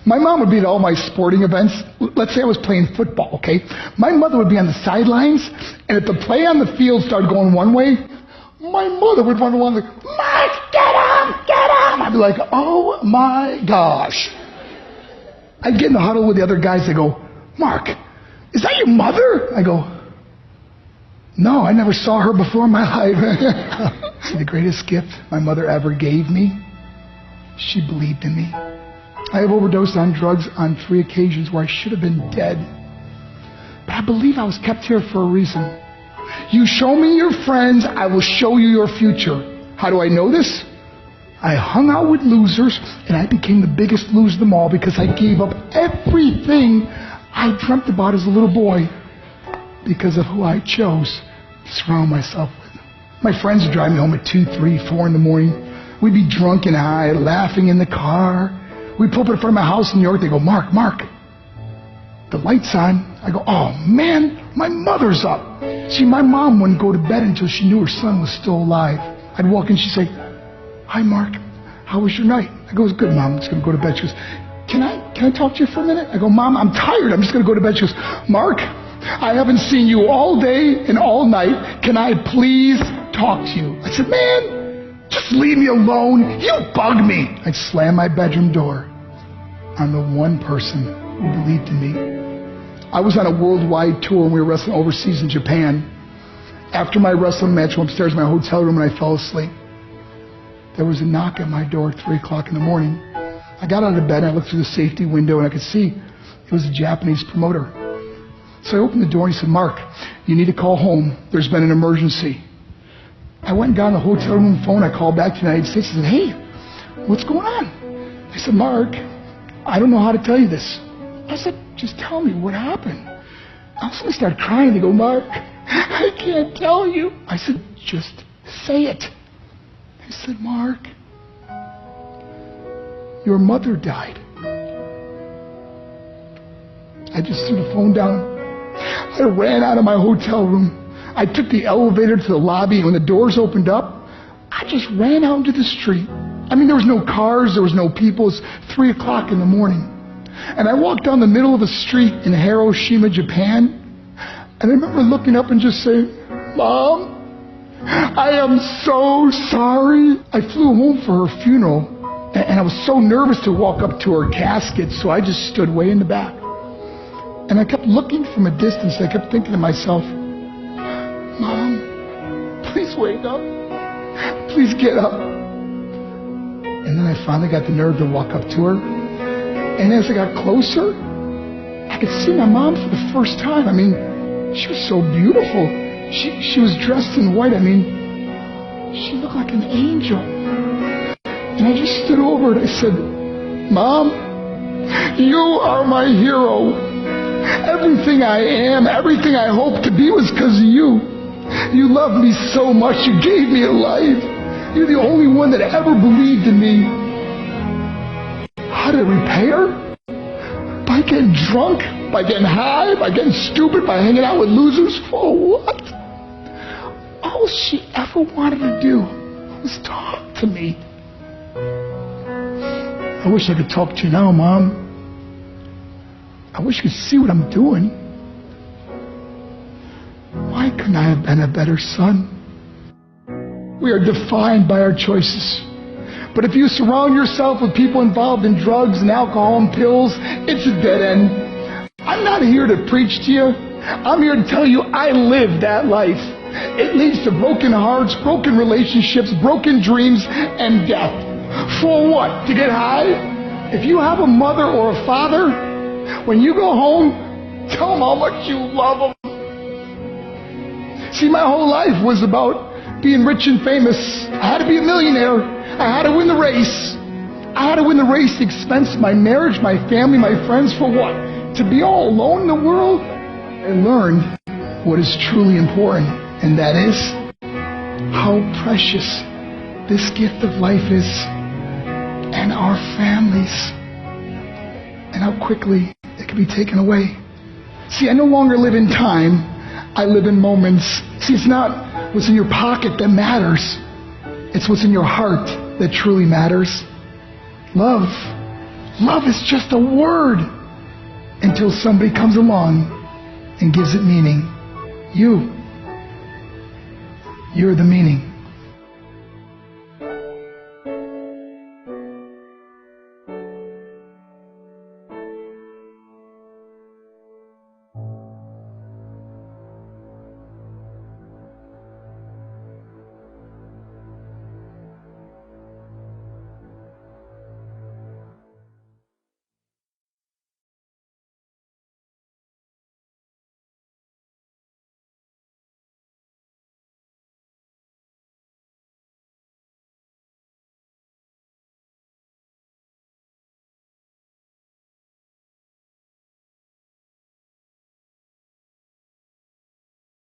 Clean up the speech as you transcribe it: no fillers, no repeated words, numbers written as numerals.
My mom would be at all my sporting events. Let's say I was playing football, okay? My mother would be on the sidelines, and if the play on the field started going one way, my mother would run along like, Mark, get him, get him! I'd be like, oh my gosh. I'd get in the huddle with the other guys. They go, Mark, is that your mother? I go, no, I never saw her before in my life. See, the greatest gift my mother ever gave me, she believed in me. I have overdosed on drugs on 3 occasions where I should have been dead. But I believe I was kept here for a reason. You show me your friends, I will show you your future. How do I know this? I hung out with losers, and I became the biggest loser of them all because I gave up everything I dreamt about as a little boy because of who I chose to surround myself with. My friends would drive me home at 2, 3, 4 in the morning. We'd be drunk and high, laughing in the car. We'd pull up in front of my house in New York. They go, Mark, the light's on. I go, oh man, my mother's up. See, my mom wouldn't go to bed until she knew her son was still alive. I'd walk in, she'd say, hi Mark, how was your night? I go, it was good, Mom. I'm just going to go to bed. She goes, can I talk to you for a minute? I go, Mom, I'm tired. I'm just going to go to bed. She goes, Mark, I haven't seen you all day and all night. Can I please talk to you? I said, man, just leave me alone. You bug me. I'd slam my bedroom door on the one person who believed in me. I was on a worldwide tour and we were wrestling overseas in Japan. After my wrestling match, I went upstairs in my hotel room and I fell asleep. There was a knock at my door at 3 o'clock in the morning. I got out of bed and I looked through the safety window and I could see it was a Japanese promoter. So I opened the door and he said, Mark, you need to call home. There's been an emergency. I went and got on the hotel room phone. I called back to the United States and said, hey, what's going on? I said, Mark, I don't know how to tell you this. I said, just tell me what happened. All of a sudden I started crying. They go, Mark, I can't tell you. I said, just say it. He said, Mark, your mother died. I just threw the phone down. I ran out of my hotel room. I took the elevator to the lobby, and when the doors opened up, I just ran out into the street. I mean, there was no cars, there was no people. It was 3 o'clock in the morning. And I walked down the middle of the street in Hiroshima, Japan, and I remember looking up and just saying, Mom, I am so sorry. I flew home for her funeral, and I was so nervous to walk up to her casket, so I just stood way in the back. And I kept looking from a distance. I kept thinking to myself, Mom, please wake up. Please get up. And then I finally got the nerve to walk up to her. And as I got closer, I could see my mom for the first time. I mean, she was so beautiful. She was dressed in white. I mean, she looked like an angel. And I just stood over her and I said, Mom, you are my hero. Everything I am, everything I hope to be was because of you. You loved me so much. You gave me a life. You're the only one that ever believed in me. How to repay her? By getting drunk? By getting high? By getting stupid? By hanging out with losers? For what? All she ever wanted to do was talk to me. I wish I could talk to you now, Mom. I wish you could see what I'm doing. Why couldn't I have been a better son? We are defined by our choices. But if you surround yourself with people involved in drugs and alcohol and pills, it's a dead end. I'm not here to preach to you. I'm here to tell you I lived that life. It leads to broken hearts, broken relationships, broken dreams, and death. For what? To get high? If you have a mother or a father, when you go home, tell them how much you love them. See, my whole life was about being rich and famous. I had to be a millionaire. I had to win the race. I had to win the race at the expense of my marriage, my family, my friends. For what? To be all alone in the world? I learned what is truly important, and that is how precious this gift of life is, and our families, and how quickly it can be taken away. See, I no longer live in time. I live in moments. See, it's not what's in your pocket that matters. It's what's in your heart that truly matters. Love Love is just a word until somebody comes along and gives it meaning. You're the meaning.